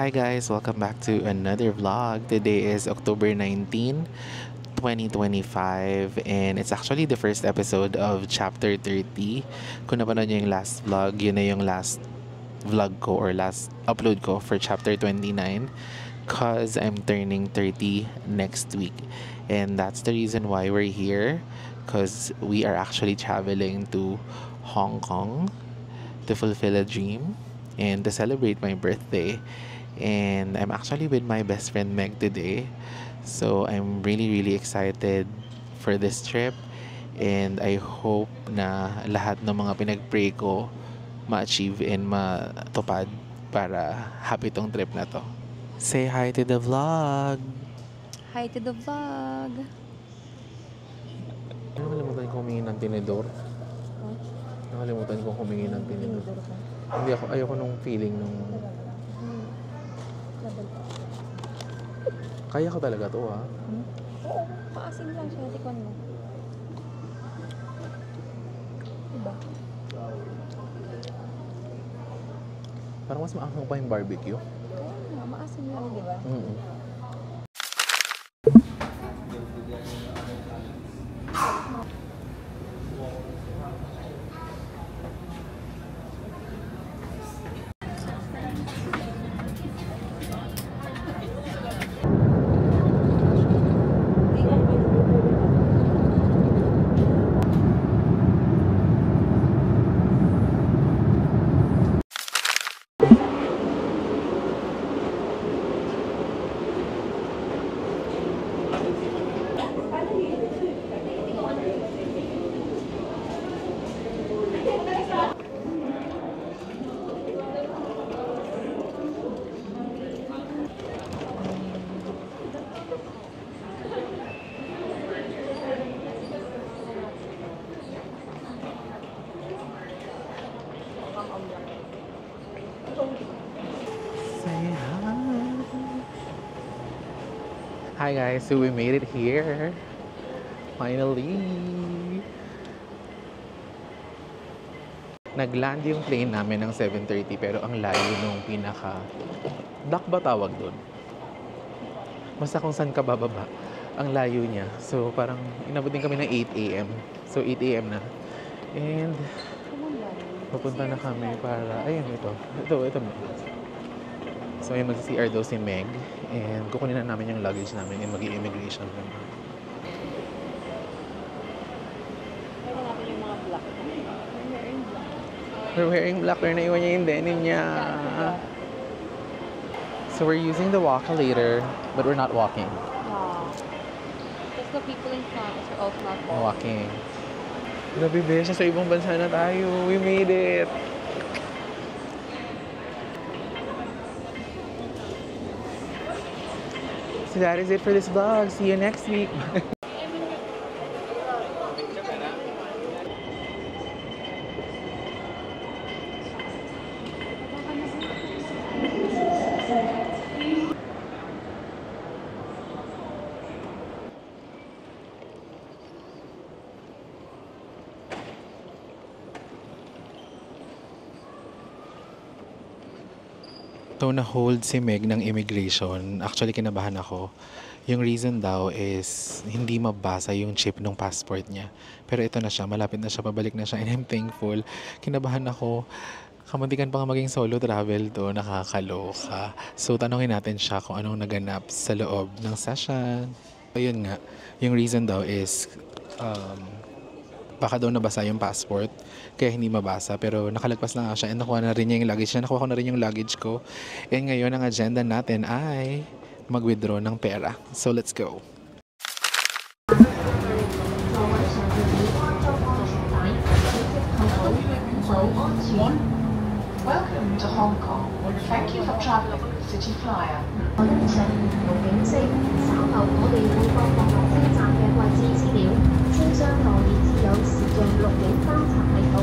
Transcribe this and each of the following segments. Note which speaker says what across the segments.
Speaker 1: Hi guys, welcome back to another vlog. Today is October 19, 2025 and it's actually the first episode of Chapter 30. Kung napanood nyo yung last vlog, yun na yung last vlog ko or last upload ko for Chapter 29 cause I'm turning 30 next week. And that's the reason why we're here cause we are actually traveling to Hong Kong to fulfill a dream and to celebrate my birthday. And I'm actually with my best friend Meg today. So I'm really excited for this trip. And I hope na lahat ng mga pinag-pray ko ma-achieve and matupad para happy tong trip na to. Say hi to the vlog!
Speaker 2: Hi to the vlog!
Speaker 1: Nakalimutan ko humingi ng tinidor. Nakalimutan ko humingi ng tinidor. Hindi ako, ayoko nung feeling nung... Kaya ko talaga to ha?
Speaker 2: Oo, paasin lang siya. Tikon mo. Diba?
Speaker 1: Parang mas maanghang pa yung barbecue.
Speaker 2: Kaya nga, maasin lang, diba?
Speaker 1: Say hi! Hi guys, so we made it here. Finally! Nag-land yung plane namin ng 7:30 pero ang layo nung pinaka... Dock ba tawag doon? Basta kung saan ka bababa, ang layo niya. So parang inabot din kami ng 8 a.m. So 8 a.m. na. And pupunta na kami para... Ayun, ito. So ayun, mag-CR daw si Meg. And kukunin na namin yung luggage namin and mag-i-immigration naman.
Speaker 2: Kaya natin yung mga black.
Speaker 1: We're wearing black, pero naiwan niya yung denim niya. So we're using the walkalator, but we're not walking.
Speaker 2: Because the people in front are also not
Speaker 1: Walking. Grabe, Besha, sa ibang bansa na tayo. We made it! So that is it for this vlog. See you next week. So, na-hold si Meg ng immigration. Actually, kinabahan ako. Yung reason daw is hindi mabasa yung chip ng passport niya. Pero ito na siya, malapit na siya, pabalik na siya. And I'm thankful. Kinabahan ako. Kamuntikan pa nga maging solo travel to, nakakaloka. So, tanongin natin siya kung anong naganap sa loob ng session. Ayun nga, yung reason daw is baka daw nabasa yung passport kaya hindi mabasa, pero nakalagpas na nga siya and nakuha na rin niya yung luggage niya. Nakuha ko na rin yung luggage ko and ngayon ang agenda natin ay mag-withdraw ng pera. So let's go.
Speaker 3: Welcome to Hong Kong. Thank you for traveling with City Flyer.
Speaker 4: 我欣賞路景色，稍後我哋會播放落車站嘅位置資料，車廂內已設有視像錄影監察系統。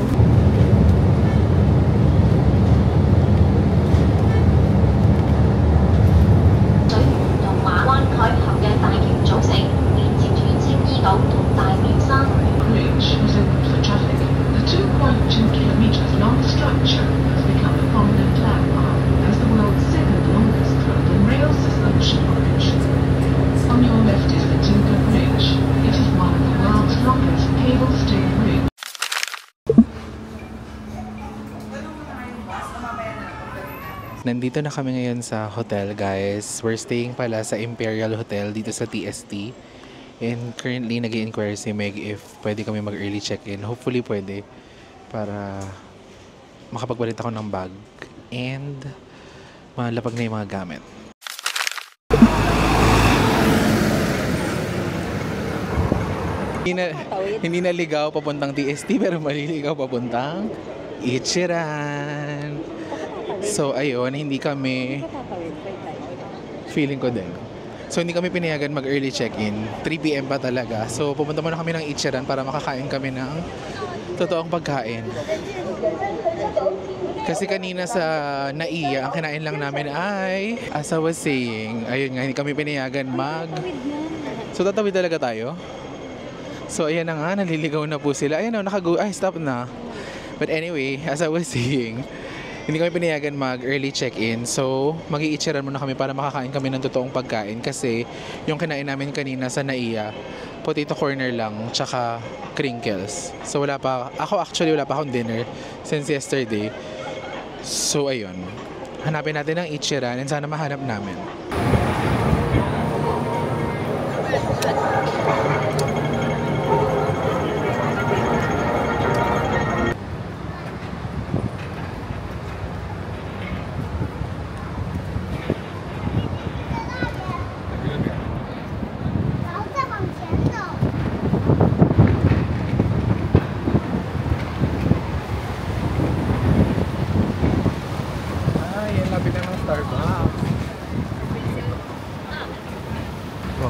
Speaker 4: 水源同馬灣海峽嘅大橋組成，連接住青衣島同大嶼山。
Speaker 3: Bridge was opened for traffic. The 2.2 kilometers long structure has become a prominent landmark as the world's second longest
Speaker 1: Nandito na kami ngayon sa hotel, guys. We're staying pala sa Imperial Hotel dito sa TST. And currently, nag-i-inquire si Meg if pwede kami mag-early check-in. Hopefully, pwede. Para makapagpalit ako ng bag. And malapag na yung mga gamit. Hindi na ligaw papuntang TST, pero maliligaw papuntang Ichiran. So, ayun, hindi kami... Feeling ko din. So, hindi kami pinayagan mag-early check-in. 3 PM pa talaga. So, pupunta muna kami ng Ichiran para makakain kami ng totoong pagkain. Kasi kanina sa Naiya, ang kinain lang namin ay, as I was saying, ayun nga, hindi kami pinayagan So, tatawid talaga tayo? So, ayan na nga, naliligaw na po sila. Ayan na, ay, stop na. But anyway, as I was saying, hindi kami pinayagan mag-early check-in. So, mag-iitsiran muna kami para makakain kami ng totoong pagkain. Kasi, yung kinain namin kanina sa Naiya, potato corner lang, tsaka crinkles. So, wala pa akong dinner since yesterday. So, ayun. Hanapin natin ang Ichiran and sana mahanap namin.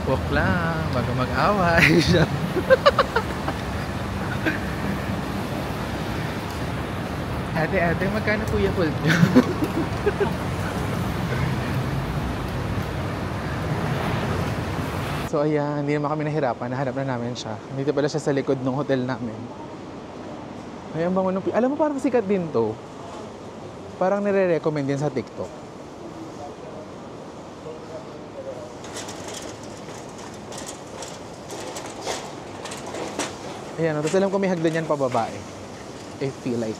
Speaker 1: Walk lang, bago mag-away siya. Ate, magkano po yung hold nyo? So ayan, hindi naman kami nahirapan. Nahanap na namin siya. Dito pala siya sa likod ng hotel namin. Ayan, bango nung... Alam mo, parang sikat din to. Parang nire-recommend din sa TikTok. Ayan, tapos alam ko may hagdan yan pababa eh. I feel like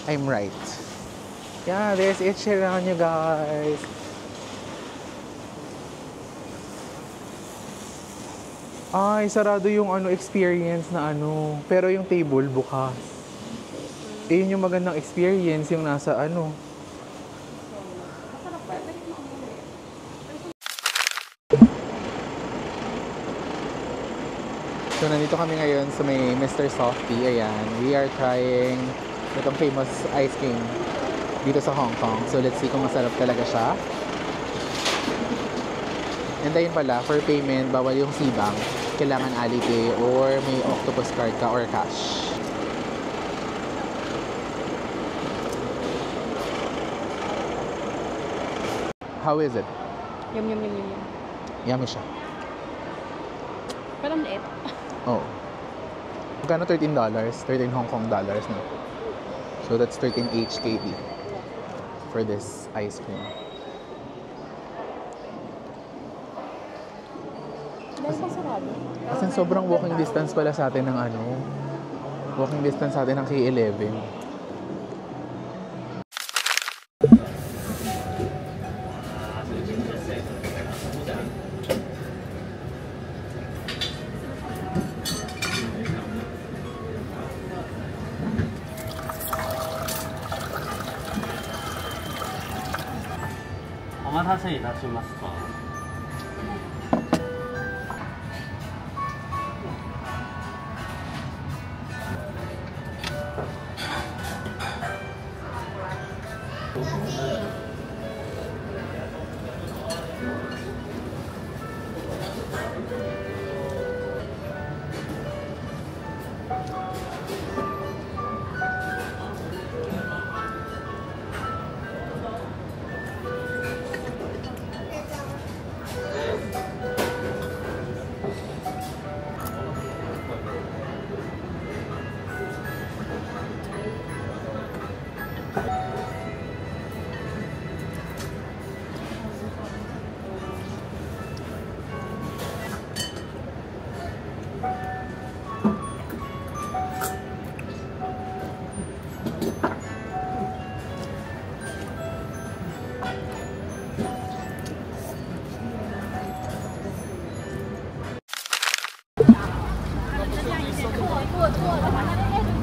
Speaker 1: I'm right. Yeah, there's Ichiran, you guys. Ay, sarado yung experience na pero yung table bukas. Yun yung magandang experience, yung nasa So, nandito kami ngayon sa may Mr. Softee. Ayan, we are trying itong famous ice cream dito sa Hong Kong. So, let's see kung masarap talaga siya. And ayun pala, for payment, bawal yung Cbank. Kailangan Alipay or may Octopus card ka or cash. How is it?
Speaker 2: Yum.
Speaker 1: Yummy siya.
Speaker 2: Parang liit.
Speaker 1: Oh. Magkano? $13? 13 Hong Kong dollars, no? So that's 13 HKD for this ice cream.
Speaker 2: Dahil pa sarado.
Speaker 1: Kasi sobrang walking distance pala sa atin ng walking distance sa atin ng K11.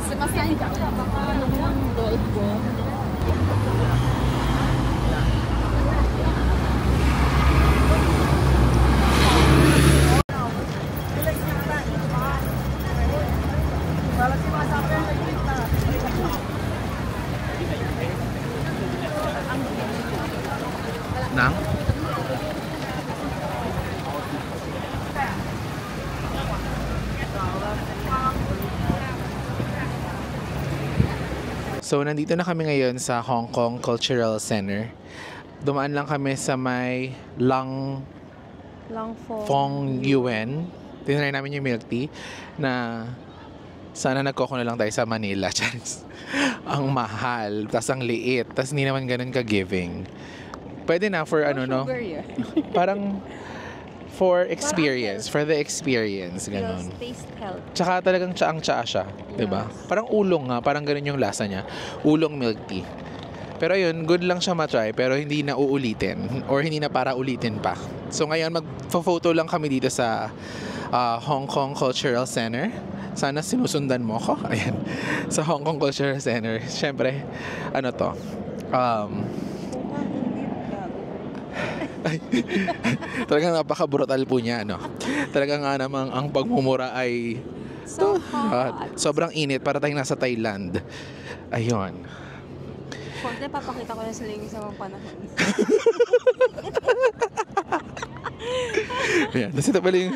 Speaker 2: Sumasahin ka. Ano mo ang load ko?
Speaker 1: Nang? So, nandito na kami ngayon sa Hong Kong Cultural Center. Dumaan lang kami sa may Lang Fong Yuen. Tinry namin yung milk tea na sana nagkoko na lang tayo sa Manila. Chance. Ang mahal, tas ang liit, tas hindi naman ganun ka-giving. Pwede na for ano, no? Parang for experience, for the experience, ganun.
Speaker 2: Taste health.
Speaker 1: Tsaka talagang tsaang-tsaa siya, di ba? Parang ulong nga, parang ganun yung lasa niya. Ulong milk tea. Pero yun, good lang siya matry, pero hindi na uulitin or hindi na para ulitin pa. So ngayon, mag-photo lang kami dito sa Hong Kong Cultural Center. Sana sinusundan mo ko. Ayan. Sa Hong Kong Cultural Center. Siyempre, ano to? Talagang napaka-brutal po niya, no? Talagang nga namang ang pagmumura ay
Speaker 2: So hot.
Speaker 1: sobrang init para tayong nasa Thailand. Ayun.
Speaker 2: Konti, papakita ko na sila yung isang panahon.
Speaker 1: Ayan. Tapos ito pala yung...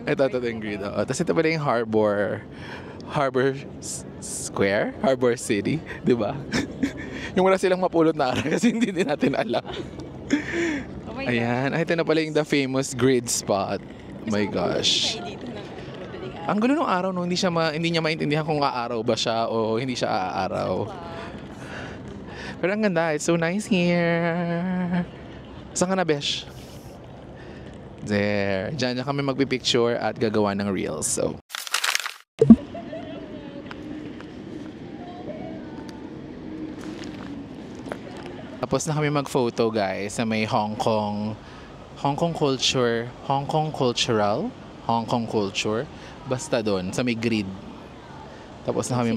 Speaker 1: ito yung grid. Tapos ito pala yung Harbor Square? Harbor City. Di ba? Yung wala silang mapulot na araw kasi hindi din natin alam.
Speaker 2: Oh my God.
Speaker 1: Ayan. Ito na pala yung the famous grid spot. Oh my gosh. Ang gulo ng araw, no? Hindi niya maintindihan kung aaraw ba siya o hindi siya aaraw. Pero ang ganda. It's so nice here. Saan ka na, Besh? There. Diyan na kami magpipicture at gagawa ng reels. So, tapos na kami mag-photo, guys, sa may Hong Kong Culture, Hong Kong Culture, basta doon, sa may grid. Tapos na kami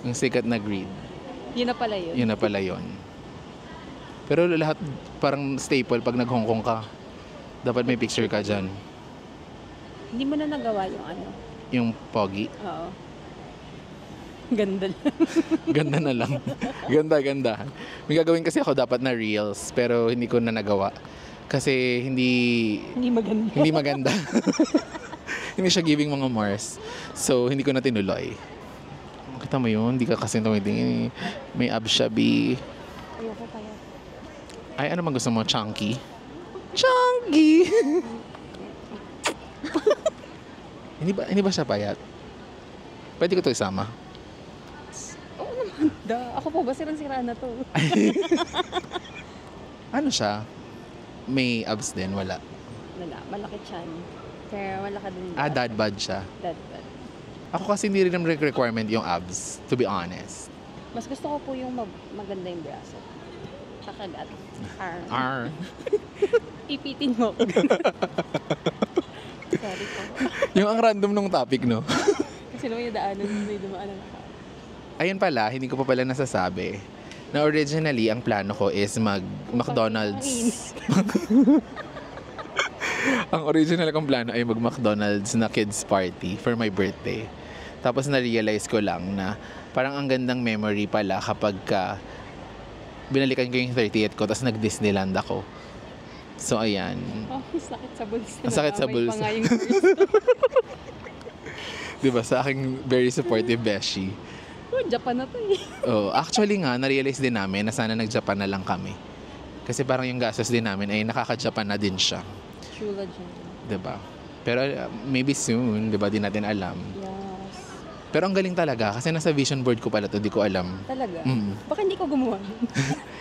Speaker 1: yung sikat na grid.
Speaker 2: Yun na pala yun.
Speaker 1: Yun na pala yun. Pero lahat parang staple pag nag-Hong Kong ka. Dapat may picture ka dyan.
Speaker 2: Hindi mo na nagawa yung ano?
Speaker 1: Yung pogi.
Speaker 2: Oo. Ganda lang.
Speaker 1: Ganda na lang. Ganda. May gagawin kasi ako dapat na reels, pero hindi ko na nagawa. Kasi hindi maganda. Hindi siya giving mga Mars. So, hindi ko na tinuloy. Kita mo yun? Hindi ka kasi tumitingin. May abs siya, B.
Speaker 2: Ayoko kaya.
Speaker 1: Ay, ano man gusto mo? Chunky? Chunky! Hindi ba siya payat? Pwede ko ito isama.
Speaker 2: Oo naman. Ako po ba sirang-sira na to?
Speaker 1: Ano siya? May abs din? Wala.
Speaker 2: Wala. Malaki chan. Pero wala ka din.
Speaker 1: Dad bod siya.
Speaker 2: Dad bod.
Speaker 1: Ako kasi hindi rin naman requirement yung abs, to be honest.
Speaker 2: Mas gusto ko po yung maganda yung braso. Kakagat.
Speaker 1: R.
Speaker 2: Ipitin mo. Sorry po.
Speaker 1: Yung ang random nung topic, no?
Speaker 2: Kasi naman yung daanan, may dumaanan ako.
Speaker 1: Ayun pala, hindi ko pa pala nasasabi na originally, ang plano ko is mag-McDonald's. Ang original kong plano ay mag-McDonald's na kids party for my birthday. Tapos na-realize ko lang na parang ang gandang memory pala kapag binalikan ko yung 30th ko tapos nag-Disneyland ako. So, ayan.
Speaker 2: Oh, sakit sa bulsa.
Speaker 1: Ang sakit sa bulsa.
Speaker 2: Pa nga yung first.
Speaker 1: Diba? Sa aking very supportive beshi.
Speaker 2: Oh, Japan na to eh.
Speaker 1: Oh, actually nga, na-realize din namin na sana nag-Japan na lang kami. Kasi parang yung gastos din namin ay nakaka-Japan na din siya.
Speaker 2: Chula dyan.
Speaker 1: Diba? Pero maybe soon, diba? Di natin alam.
Speaker 2: Yes.
Speaker 1: Pero ang galing talaga kasi nasa vision board ko pala to, di ko alam.
Speaker 2: Talaga?
Speaker 1: Mm.
Speaker 2: Baka hindi ko gumawa.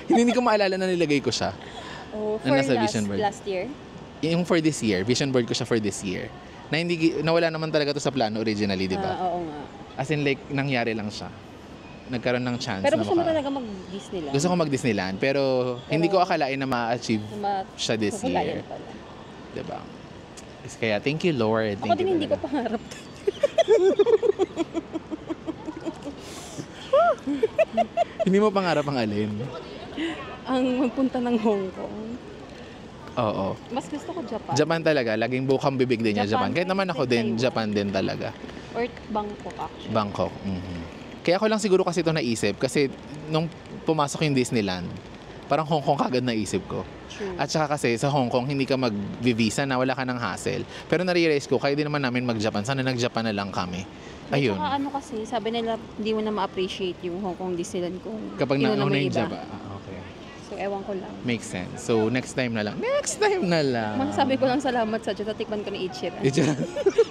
Speaker 1: Hindi ko maalala na nilagay ko siya.
Speaker 2: Oh,
Speaker 1: Na
Speaker 2: for
Speaker 1: nasa vision board.
Speaker 2: last year?
Speaker 1: Yung for this year, vision board ko siya for this year. Na wala naman talaga to sa plano originally, di ba?
Speaker 2: Oo nga.
Speaker 1: As in like, nangyari lang siya. Nagkaroon ng chance
Speaker 2: Pero
Speaker 1: na
Speaker 2: gusto mo talaga mag-Disneyland?
Speaker 1: Gusto ko mag-Disneyland, pero hindi ko akalain na ma-achieve siya this year.
Speaker 2: Pala.
Speaker 1: Diba? Kaya, thank you, Lord.
Speaker 2: Ako din hindi ko pangarap.
Speaker 1: Hindi mo pangarap ang alin?
Speaker 2: Ang magpunta ng Hong Kong.
Speaker 1: Oo.
Speaker 2: Mas gusto ko Japan.
Speaker 1: Japan talaga. Laging bukang bibig din niya, Japan.
Speaker 2: Japan.
Speaker 1: Kahit naman ako din,
Speaker 2: Taiwan.
Speaker 1: Japan din talaga.
Speaker 2: Or Bangkok actually.
Speaker 1: Bangkok. Mhm. Kaya ako lang siguro kasi ito naisip. Kasi nung pumasok yung Disneyland, parang Hong Kong kagad naisip ko.
Speaker 2: True.
Speaker 1: At saka kasi sa Hong Kong, hindi ka mag-visa na, wala ka ng hassle. Pero na-realize ko, kaya din naman namin mag-Japan. Sana nag-Japan na lang kami. Ayun.
Speaker 2: At saka ano kasi, sabi nila, hindi mo na ma-appreciate yung Hong Kong Disneyland kung
Speaker 1: Kapag
Speaker 2: inuna mo
Speaker 1: nauna yung
Speaker 2: iba.
Speaker 1: Japan. Okay.
Speaker 2: So, ewan ko lang.
Speaker 1: Makes sense. So, next time na lang. Next time na lang.
Speaker 2: Masasabi ko lang salamat sa Diyos. Natikman ko ni Ichiran.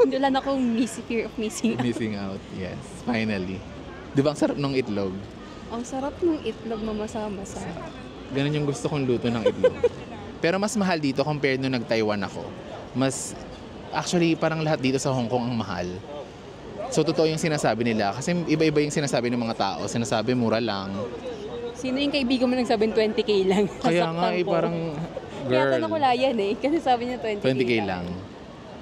Speaker 2: Hindi lang akong fear of missing out.
Speaker 1: Missing out. Yes. Finally. Di ba ang sarap ng itlog?
Speaker 2: Ang sarap ng itlog mamasa-masa.
Speaker 1: Ganun yung gusto kong luto ng itlog. Pero mas mahal dito compared nung nag-Taiwan ako. Actually, parang lahat dito sa Hong Kong ang mahal. So, totoo yung sinasabi nila. Kasi iba-iba yung sinasabi ng mga tao. Sinasabi, mura lang.
Speaker 2: Sino yung kaibigan mo nagsabing 20k lang?
Speaker 1: Kaya nga,
Speaker 2: Nasaktan ko.
Speaker 1: parang,
Speaker 2: Kaya
Speaker 1: girl,
Speaker 2: tanong ko yan eh. Kasi sabi niya 20k,
Speaker 1: 20k lang.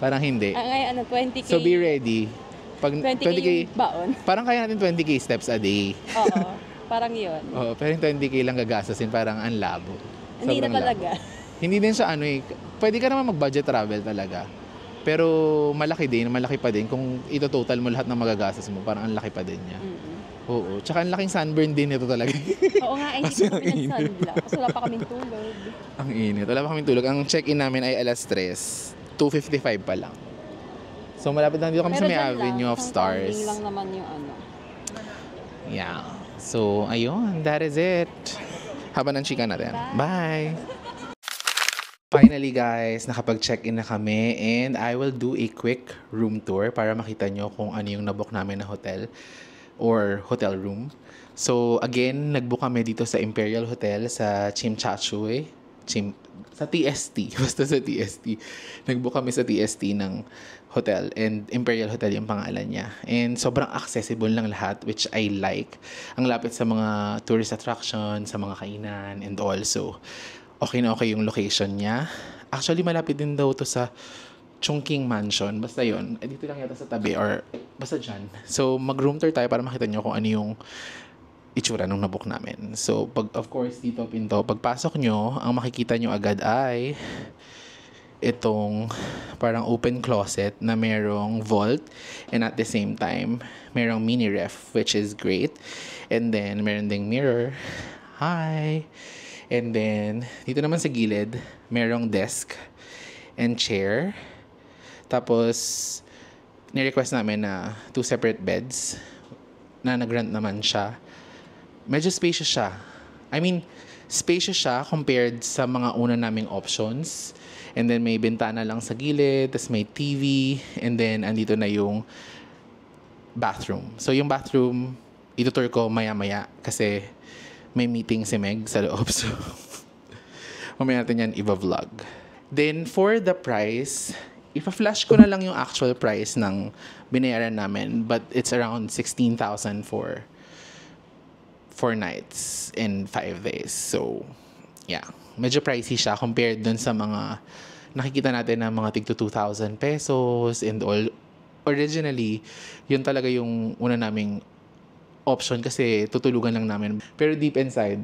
Speaker 1: Parang hindi.
Speaker 2: Ngayon, 20k.
Speaker 1: So, be ready. Pag
Speaker 2: 20k yung baon.
Speaker 1: parang kaya natin 20k steps a day.
Speaker 2: Oo. Parang yun.
Speaker 1: Oo, pero yung 20k lang gagasasin, parang ang labo.
Speaker 2: Hindi na
Speaker 1: Sobrang labo.
Speaker 2: talaga.
Speaker 1: Hindi din siya ano eh. Pwede ka naman mag-budget travel talaga. Pero malaki pa din. Kung ito-total mo lahat ng magagastos mo, parang ang laki pa din niya.
Speaker 2: Mm-mm.
Speaker 1: Oo. Tsaka ang laking sunburn din ito talaga.
Speaker 2: Oo nga, ay
Speaker 1: Kasi
Speaker 2: hindi
Speaker 1: ang
Speaker 2: kami
Speaker 1: init.
Speaker 2: nag-sunblock. Kasi wala pa kaming tulog.
Speaker 1: Ang init. Wala pa kaming tulog. Ang check-in namin ay alas 3. 2:55 pa lang. So malapit lang dito kami sa may
Speaker 2: dyan
Speaker 1: Avenue
Speaker 2: lang,
Speaker 1: of
Speaker 2: isang
Speaker 1: Stars.
Speaker 2: timing lang naman yung ano.
Speaker 1: Yeah. So, ayun. That is it. Haba ng chika natin. Bye! Finally guys, nakapag-check-in na kami and I will do a quick room tour para makita nyo kung ano yung nabook namin na hotel or hotel room. So again, nagbook kami dito sa Imperial Hotel sa Chimchachoy. Sa TST. Basta sa TST. Nagbook kami sa TST ng hotel and Imperial Hotel yung pangalan niya. And sobrang accessible lang lahat which I like. Ang lapit sa mga tourist attraction, sa mga kainan and also okay na okay yung location niya. Actually, malapit din daw to sa Chungking Mansion. Basta yun. Dito lang yata sa tabi or basta dyan. So, mag-room tour tayo para makita nyo kung ano yung itsura nung nabook namin. So, of course, dito pinto. Pagpasok nyo, ang makikita nyo agad ay itong parang open closet na merong vault and at the same time, merong mini ref which is great. And then, meron ding mirror. Hi! And then, dito naman sa gilid, merong desk and chair. Tapos, ni-request namin na 2 separate beds na nag-rent naman siya. Medyo spacious siya. I mean, spacious siya compared sa mga una naming options. And then, may bintana lang sa gilid, tapos may TV, and then, andito na yung bathroom. So, yung bathroom, itutur ko maya-maya kasi may meeting si Meg sa loob. So, mamaya natin yan i-vlog. Then, for the price, ipa-flash ko na lang yung actual price ng binayaran namin. But it's around 16,000 for 4 nights and 5 days. So, yeah. Medyo pricey siya compared dun sa mga nakikita natin na mga tig to 2,000 pesos and all. Originally, yun talaga yung una naming option kasi tutulugan lang namin. Pero deep inside,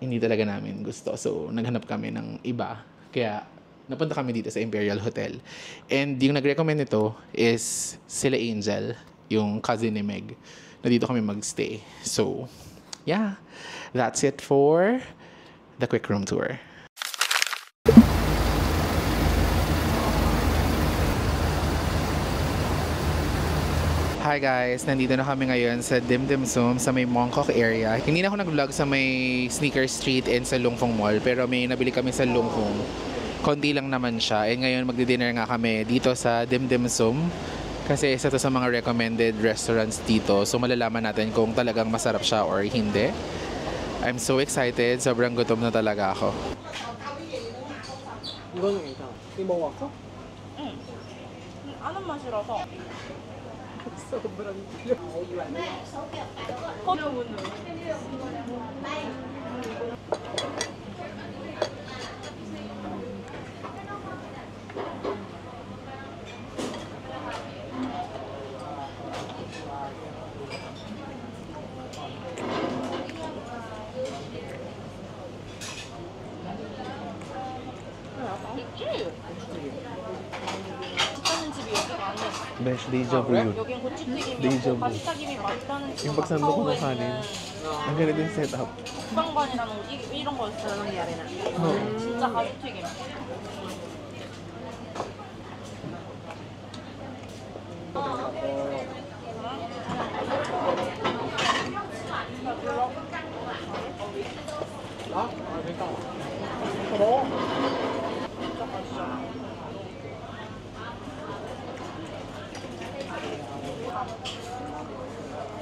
Speaker 1: hindi talaga namin gusto. So, naghanap kami ng iba. Kaya, napunta kami dito sa Imperial Hotel. And yung nag-recommend nito is sila Angel, yung cousin ni Meg, na dito kami magstay. So, yeah. That's it for the quick room tour. Hi guys! Nandito na kami ngayon sa Dim Dim Sum sa may Mongkok area. Hindi na ako nag-vlog sa may Sneaker Street and sa Lungfong Mall pero may nabili kami sa Lungfong. Konti lang naman siya. And ngayon magdi-dinner nga kami dito sa Dim Dim Sum kasi isa to sa mga recommended restaurants dito. So malalaman natin kung talagang masarap siya or hindi. I'm so excited. Sobrang gutom na talaga ako.
Speaker 5: 이거는 괜찮아. 이거 먹어봤어?
Speaker 6: 아는 맛이라서
Speaker 5: 소brang
Speaker 1: Besh, deja vu yun.
Speaker 6: 여긴 고추튀김이
Speaker 1: Deja
Speaker 6: 없고
Speaker 1: vu.
Speaker 6: 파스타김이 많다는
Speaker 1: Yung pagsandok ko ng kanin, ang ganito yung setup.
Speaker 6: 국방관이라는 이런 거였어요. 진짜 가루튀김.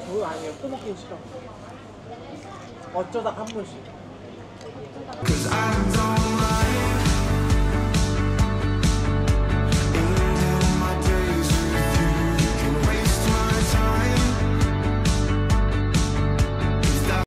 Speaker 5: 그거 아니에요. 또 먹기 싫어. 어쩌다 한 번씩.
Speaker 7: Cause I don't